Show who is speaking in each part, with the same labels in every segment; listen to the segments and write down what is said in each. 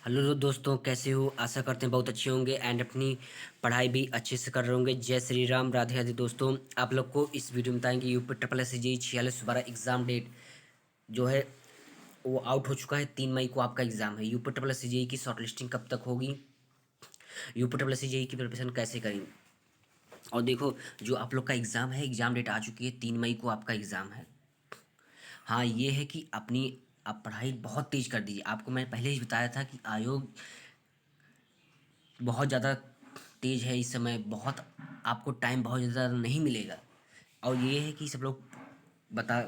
Speaker 1: Hello दोस्तों, कैसे हो? आशा करते हैं बहुत अच्छे होंगे एंड अपनी पढ़ाई भी अच्छे से कर रहे होंगे। जय श्री राम, राधे राधे। दोस्तों, आप लोग को इस वीडियो में बताएंगे UP triple S G 4612 exam date जो है वो आउट हो चुका है। 3 मई को आपका एग्ज़ाम है। यूपी ट्रिपल एस की शॉर्ट लिस्टिंग कब तक होगी, यूपी ट्रिपल एस की प्रिपरेशन कैसे करें। और देखो, जो आप लोग का एग्ज़ाम है, एग्ज़ाम डेट आ चुकी है। 3 मई को आपका एग्ज़ाम है। हाँ, ये है कि अपनी आप पढ़ाई बहुत तेज़ कर दीजिए। आपको मैं पहले ही बताया था कि आयोग बहुत ज़्यादा तेज़ है इस समय। बहुत आपको टाइम बहुत ज़्यादा नहीं मिलेगा। और ये है कि सब लोग बता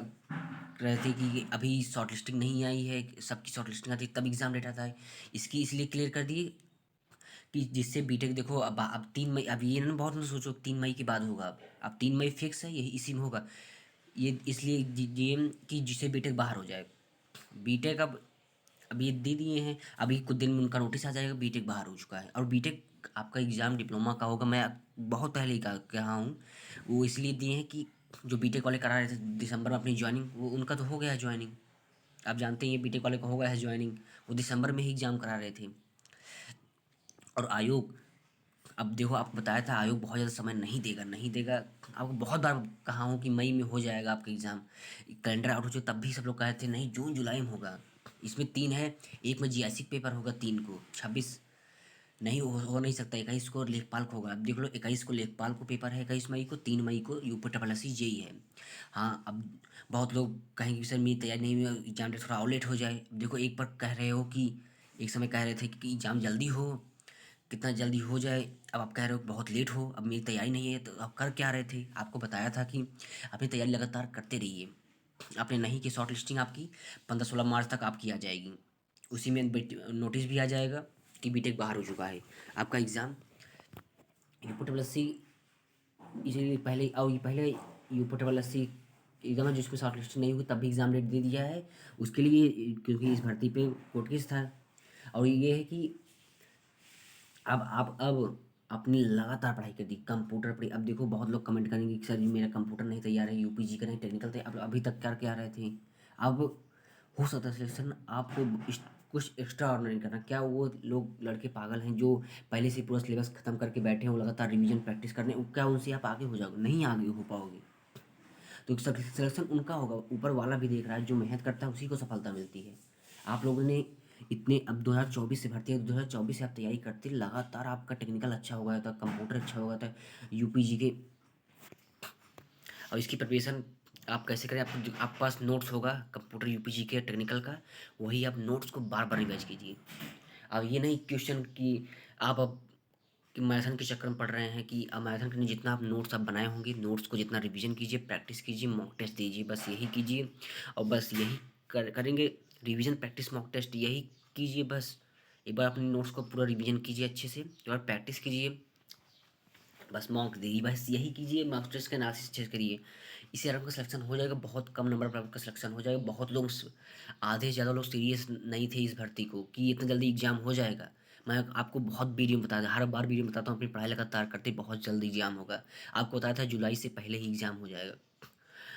Speaker 1: रहे थे कि अभी शॉर्ट लिस्टिंग नहीं आई है, सबकी शॉर्ट लिस्टिंग आती है तब एग्ज़ाम डेट आता है। इसकी इसलिए क्लियर कर दिए कि जिससे बीटेक देखो, अब 3 मई, अब ये ना बहुत ना सोचो 3 मई के बाद होगा। अब 3 मई फिक्स है, यही इसी में होगा। ये इसलिए ये कि जिससे बीटेक बाहर हो जाए। बीटेक अब ये दे दिए हैं। अभी कुछ दिन में उनका नोटिस आ जाएगा, बीटेक बाहर हो चुका है। और बीटेक आपका एग्ज़ाम डिप्लोमा का होगा। मैं बहुत पहले ही कहा हूँ। वो इसलिए दिए हैं कि जो बीटेक वाले करा रहे थे दिसंबर में अपनी ज्वाइनिंग, वो उनका तो हो गया है ज्वाइनिंग। आप जानते हैं ये बीटेक वाले का हो गया है ज्वाइनिंग। वो दिसंबर में ही एग्ज़ाम करा रहे थे। और आयोग, अब देखो, आपको बताया था आयोग बहुत ज़्यादा समय नहीं देगा, नहीं देगा। आपको बहुत बार कहा हूँ कि मई में हो जाएगा आपका एग्ज़ाम। कैलेंडर आउट हो चुका, तब भी सब लोग कहे थे नहीं, जून जुलाई में होगा। इसमें 3 है। एक में जीआईसी पेपर होगा 3 को, 26 नहीं हो नहीं सकता। 21 को लेखपाल को होगा। अब देख लो, 21 को लेखपाल को पेपर है, 21 मई को। 3 मई को यूपी ट्रिपल एस जेई है। हाँ, अब बहुत लोग कहेंगे कि सर मेरी तैयारी नहीं हुई, एग्जाम डेट थोड़ा और लेट हो जाए। देखो, एक बार कह रहे हो कि एक समय कह रहे थे कि एग्ज़ाम जल्दी हो, कितना जल्दी हो जाए। अब आप कह रहे हो कि बहुत लेट हो, अब मेरी तैयारी नहीं है। तो आप कर क्या रहे थे? आपको बताया था कि अपनी तैयारी लगातार करते रहिए। आपने नहीं की, शॉर्ट लिस्टिंग आपकी 15-16 मार्च तक आपकी आ जाएगी। उसी में नोटिस भी आ जाएगा कि बीटेक बाहर हो चुका है। आपका exam UP triple S C, इसीलिए पहले और ये पहले UP triple S C exam है जिसमें शॉर्ट लिस्टिंग नहीं हुई, तब भी एग्ज़ाम डेट दे दिया है उसके लिए, क्योंकि इस भर्ती पे कोर्ट केस था। और ये है कि अब आप अपनी लगातार पढ़ाई कर दी, कंप्यूटर पढ़ी। अब देखो, बहुत लोग कमेंट करेंगे कि सर जी मेरा कंप्यूटर नहीं तैयार है, यूपीजी का नहीं, टेक्निकल थे। अब अभी तक क्या क्या रहे थे। अब हो सकता है सिलेक्शन आपको कुछ एक्स्ट्रा ऑर्डिनरी करना। क्या वो लोग लड़के पागल हैं जो पहले से पूरा सिलेबस खत्म करके बैठे हैं, वो लगातार रिवीजन प्रैक्टिस करने, क्या उनसे आप आगे हो जाओगे? नहीं आगे हो पाओगे। तो सिलेक्शन उनका होगा, ऊपर वाला भी देख रहा है। जो मेहनत करता है उसी को सफलता मिलती है। आप लोगों ने इतने, अब 2024 से भर्ती है, 2024 से आप तैयारी करते लगातार, आपका टेक्निकल अच्छा हो गया था, कंप्यूटर अच्छा हो गया था यूपीजी के। और इसकी प्रिपरेशन आप कैसे करें? आपके पास नोट्स होगा कंप्यूटर यूपीजी के टेक्निकल का, वही आप नोट्स को बार बार रिवाइज कीजिए। अब ये नहीं क्वेश्चन कि आप अब कि मैराथन के चक्कर में पड़ रहे हैं कि अब मैराथन के लिए जितना आप नोट्स आप बनाए होंगे, नोट्स को जितना रिवीजन कीजिए, प्रैक्टिस कीजिए, मॉक टेस्ट दीजिए, बस यही कीजिए। और बस यही करेंगे। रिवीजन, प्रैक्टिस, मॉक टेस्ट यही कीजिए बस। एक बार अपने नोट्स को पूरा रिवीजन कीजिए अच्छे से, एक बार प्रैक्टिस कीजिए, बस मॉक दीजिए, बस यही कीजिए। मॉक टेस्ट का एनालिसिस चेक करिए। इससे आपका सिलेक्शन हो जाएगा। बहुत कम नंबर पर आपका सिलेक्शन हो जाएगा। बहुत लोग, आधे से ज़्यादा लोग सीरियस नहीं थे इस भर्ती को कि इतना जल्दी एग्जाम हो जाएगा। मैं आपको बहुत वीडियो में बताया, हर बार वीडियो में बताता हूँ, अपनी पढ़ाई लगातार करते बहुत जल्दी एग्जाम होगा। आपको बताया था जुलाई से पहले ही एग्जाम हो जाएगा।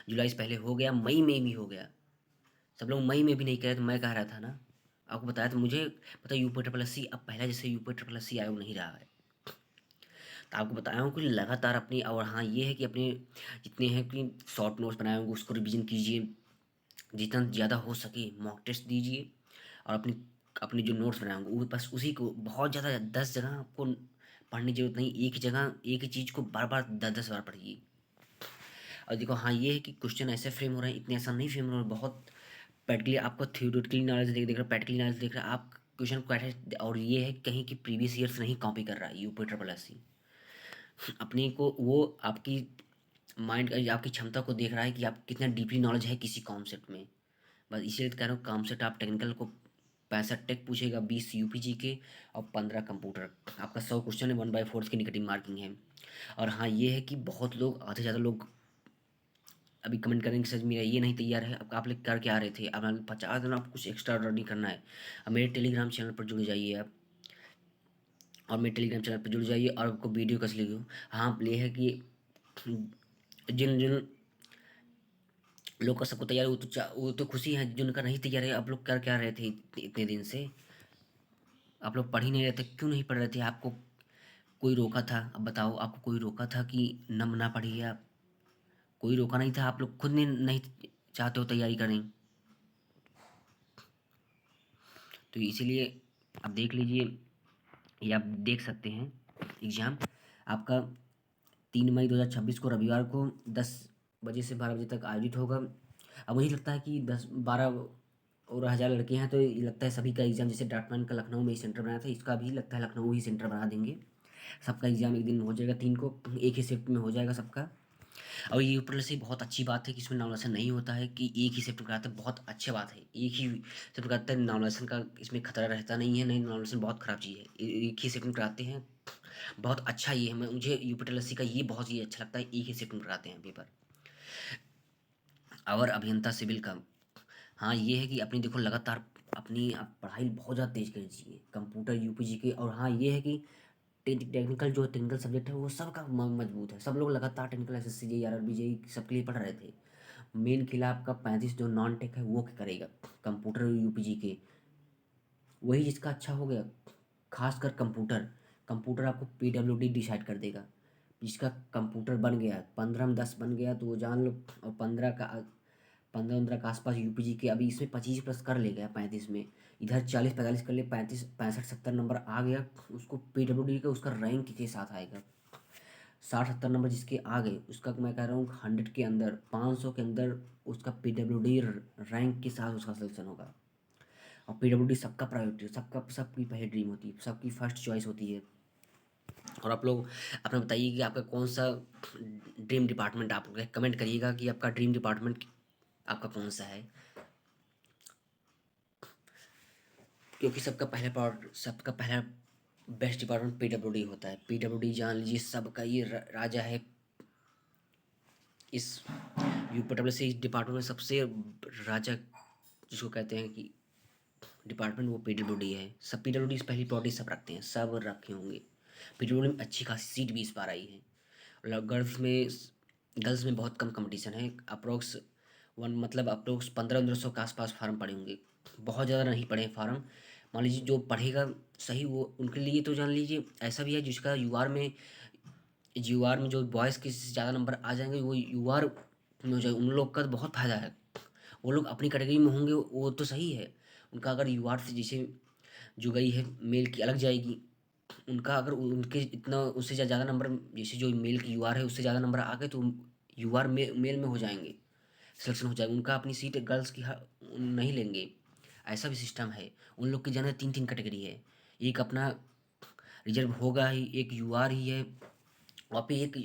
Speaker 1: जुलाई से पहले हो गया, मई में भी हो गया। सब लोग मई में भी नहीं कह रहे, तो मैं कह रहा था ना। आपको बताया था, मुझे पता यूपी ट्रिपल एस सी अब पहला जैसे यूपी ट्रिपल एस सी आयोग नहीं रहा है। तो आपको बताया हूँ कि लगातार अपनी, और हाँ ये है कि अपने जितने हैं कि शॉर्ट नोट्स बनाए होंगे उसको रिवीजन कीजिए, जितना ज़्यादा हो सके मॉक टेस्ट दीजिए। और अपनी अपने जो नोट्स बनाए होंगे वो बस उसी को बहुत ज़्यादा 10 जगह आपको पढ़ने की जरूरत नहीं। एक ही जगह एक ही चीज़ को बार बार 10-10 बार पढ़िए। और देखो, हाँ ये है कि क्वेश्चन ऐसे फ्रेम हो रहे हैं, इतने आसान नहीं फ्रेम हो रहे हैं। बहुत प्रैक्टिकली आपको थ्योरेटिकली नॉलेज देख रहा है, प्रैक्टिकली नॉलेज देख रहा है आप क्वेश्चन को ऐसे। और ये है कहीं कि प्रीवियस ईयर्स नहीं कॉपी कर रहा है यूपी ट्रिपल एस सी। अपने को वो आपकी माइंड, आपकी क्षमता को देख रहा है कि आप कितना डीपली नॉलेज है किसी कॉन्सेप्ट में। बस इसीलिए तो कह रहा हूँ, कॉन्सेप्ट आप टेक्निकल को 65 टेक पूछेगा, 20 यूपीजी के और 15 कंप्यूटर। आपका 100 क्वेश्चन है, 1/4 की निगेटिव मार्किंग है। और हाँ ये है कि बहुत लोग, आधे से ज़्यादा लोग अभी कमेंट करेंगे सर मेरा ये नहीं तैयार है। अब आप लोग कर क्या रहे थे? अब 50 दिन आपको कुछ एक्स्ट्रा ऑर्डर नहीं करना है। अब मेरे टेलीग्राम चैनल पर जुड़ जाइए आप, और मेरे टेलीग्राम चैनल पर जुड़ जाइए और आपको वीडियो कैसे लगी हो। हाँ, ये है कि जिन जिन लोग का सबको तैयार है, वो तो खुशी है। जिनका नहीं तैयार है, आप लोग कर क्या रहे थे इतने दिन से? आप लोग पढ़ ही नहीं रहे थे, क्यों नहीं पढ़ रहे थे? आपको कोई रोका था? अब बताओ, आपको कोई रोका था कि ना पढ़िए आप? कोई रोका नहीं था, आप लोग खुद नहीं चाहते हो तैयारी करें। तो इसीलिए आप देख लीजिए, ये आप देख सकते हैं एग्ज़ाम आपका 3 मई 2026 को रविवार को 10 बजे से 12 बजे तक आयोजित होगा। अब मुझे लगता है कि 10-12 और हज़ार लड़के हैं, तो ये लगता है सभी का एग्ज़ाम, जैसे डॉटमैन का लखनऊ में ही सेंटर बनाया था, इसका भी लगता है लखनऊ ही सेंटर बना देंगे। सबका एग्ज़ाम एक दिन में हो जाएगा, 3 को एक ही शिफ्ट में हो जाएगा सबका। और ये ऊपर से बहुत अच्छी बात है कि इसमें नॉमिनेशन नहीं होता है, कि एक ही शिफ्ट में कराते हैं, बहुत अच्छी बात है। एक ही शिफ्ट में कराते हैं, नॉमिनेशन का इसमें खतरा रहता नहीं है, नहीं नॉमिनेशन बहुत ख़राब चीज़ है। एक ही शिफ्ट में कराते हैं, बहुत अच्छा ये है। मुझे यूपीटीएलएससी का ये बहुत ही अच्छा लगता है, एक ही शिफ्ट में कराते हैं पेपर। और अभियंता सिविल का, हाँ ये है कि अपनी देखो लगातार अपनी आप पढ़ाई बहुत ज़्यादा तेज़ कर दीजिए कंप्यूटर यूपीजी के। और हाँ ये है कि टेक्निकल जो टेक्निकल सब्जेक्ट है वो सबका मजबूत है, सब लोग लगातार technical SSC JEE RRB JEE सबके लिए पढ़ रहे थे। मेन किला आपका 35 जो नॉन टेक है वो करेगा कंप्यूटर यूपीजी के, वही जिसका अच्छा हो गया। खासकर कंप्यूटर, कंप्यूटर आपको पीडब्ल्यूडी डिसाइड कर देगा। जिसका कंप्यूटर बन गया 15 में 10 बन गया तो वो जान लो। और 15 15 के आसपास यूपीजी के, अभी इसमें 25+ कर ले गया 35 में, इधर 40 45 कर ले, 35 65 70 नंबर आ गया, उसको पीडब्ल्यूडी का उसका रैंक के साथ आएगा। 60 70 नंबर जिसके आ गए उसका मैं कह रहा हूँ 100 के अंदर 500 के अंदर उसका पीडब्ल्यूडी रैंक के साथ उसका सिलेक्शन होगा। और पीडब्ल्यूडी सबका प्रायोरिटी, सबका सबकी पहली ड्रीम होती है, सबकी फर्स्ट चॉइस होती है। और आप लोग अपना बताइए कि आपका कौन सा ड्रीम डिपार्टमेंट, आप कमेंट करिएगा कि आपका ड्रीम डिपार्टमेंट आपका कौन सा है। क्योंकि सबका पहला बेस्ट डिपार्टमेंट पीडब्ल्यूडी होता है। पीडब्ल्यूडी जान लीजिए सबका ये राजा है। इस यूपीडब्ल्यू से इस डिपार्टमेंट में सबसे राजा जिसको कहते हैं कि डिपार्टमेंट, वो पीडब्ल्यूडी है। सब पीडब्ल्यूडी पहली प्रायोरिटी सब रखते हैं, सब रखे होंगे। पीडब्ल्यूडी में अच्छी खासी सीट भी इस बार आई है। गर्ल्स में बहुत कम कंपटीशन है, अप्रोक्स मतलब अप्रोक्स 1500 के आसपास फार्म पड़े होंगे, बहुत ज़्यादा नहीं पड़े हैं फार्म। मान लीजिए जो पढ़ेगा सही वो उनके लिए तो जान लीजिए ऐसा भी है, जिसका यूआर में जो बॉयज़ के ज़्यादा नंबर आ जाएंगे वो यूआर में हो जाएगा, उन लोग का तो बहुत फ़ायदा है। वो लोग अपनी कैटेगरी में होंगे वो तो सही है, उनका अगर यूआर से जैसे जो गई है मेल की अलग जाएगी, उनका अगर उनके इतना उससे ज़्यादा नंबर, जैसे जो मेल की यूआर है उससे ज़्यादा नंबर आ गए तो यूआर मेल में हो जाएंगे, सिलेक्शन हो जाएगा उनका। अपनी सीट गर्ल्स की नहीं लेंगे, ऐसा भी सिस्टम है। उन लोग की जाने 3 3 कैटेगरी है, एक अपना रिजर्व होगा ही, एक यूआर ही है, और पे एक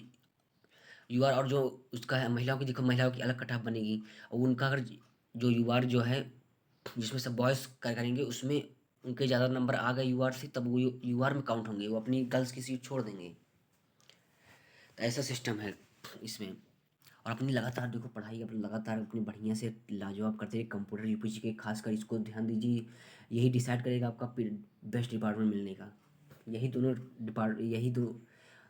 Speaker 1: यूआर और जो उसका है महिलाओं की, देखो महिलाओं की अलग कट ऑफ बनेगी। और उनका अगर जो यूआर जो है जिसमें सब बॉयज़ करेंगे उसमें उनके ज़्यादा नंबर आ गए यूआर से, तब वो यूआर में काउंट होंगे, वो अपनी गर्ल्स की सीट छोड़ देंगे। तो ऐसा सिस्टम है इसमें। और अपनी लगातार देखो पढ़ाई अपनी लगातार अपनी बढ़िया से लाजवाब करते रहिए, कंप्यूटर यूपीजी के खासकर इसको ध्यान दीजिए। यही डिसाइड करेगा आपका बेस्ट डिपार्टमेंट मिलने का। यही दो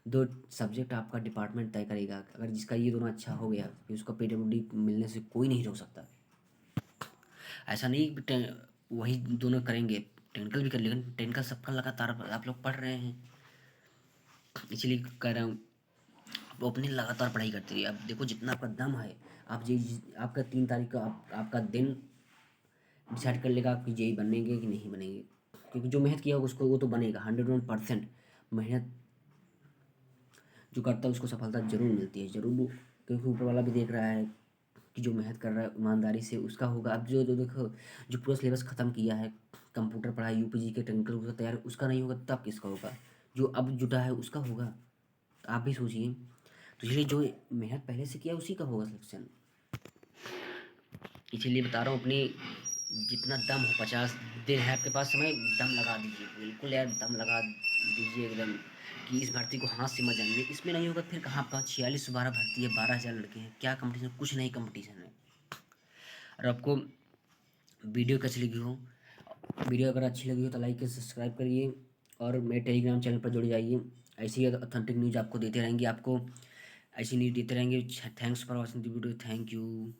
Speaker 1: दो सब्जेक्ट आपका डिपार्टमेंट तय करेगा। अगर जिसका ये दोनों अच्छा हो गया फिर उसका पीडब्ल्यूडी मिलने से कोई नहीं रोक सकता। ऐसा नहीं कि वही दोनों करेंगे, टेक्निकल भी कर, लेकिन टेक्निकल सबका लगातार आप लोग पढ़ रहे हैं, इसीलिए कह रहा हूँ आप अपनी लगातार पढ़ाई करते रहिए। अब देखो जितना आपका दम है, आप आपका 3 तारीख का आपका दिन डिसाइड कर लेगा आपकी जेई बनेंगे कि नहीं बनेंगे। क्योंकि जो मेहनत किया होगा उसको वो तो बनेगा, 101% मेहनत जो करता है उसको सफलता ज़रूर मिलती है, ज़रूर। क्योंकि ऊपर वाला भी देख रहा है कि जो मेहनत कर रहा है ईमानदारी से उसका होगा। अब जो जो देखो जो पूरा सिलेबस ख़त्म किया है, कंप्यूटर पढ़ाई यूपीजी के टेक्निकल उसका तैयार, उसका नहीं होगा तब किसका होगा? जो अब जुटा है उसका होगा। तो आप भी सोचिए, तो इसलिए जो मेहनत पहले से किया उसी का होगा सिलेक्शन। इसीलिए बता रहा हूँ अपनी जितना दम हो, 50 दिन है आपके पास समय, दम लगा दीजिए, बिल्कुल यार दम लगा दीजिए एकदम, कि इस भर्ती को हाथ से मत जानिए। इसमें नहीं होगा फिर कहाँ आपका 46 से 12 भर्ती है, 12,000 लड़के हैं, क्या कंपटीशन? कुछ नहीं कंपटीशन है। और आपको वीडियो कैसी लगी हो, वीडियो अगर अच्छी लगी हो तो लाइक सब्सक्राइब करिए, और मेरे टेलीग्राम चैनल पर जुड़ जाइए। ऐसी ऑथेंटिक न्यूज़ आपको देते रहेंगे, आपको ऐसी न्यूज़ देते रहेंगे। Thanks for watching the video, thank you.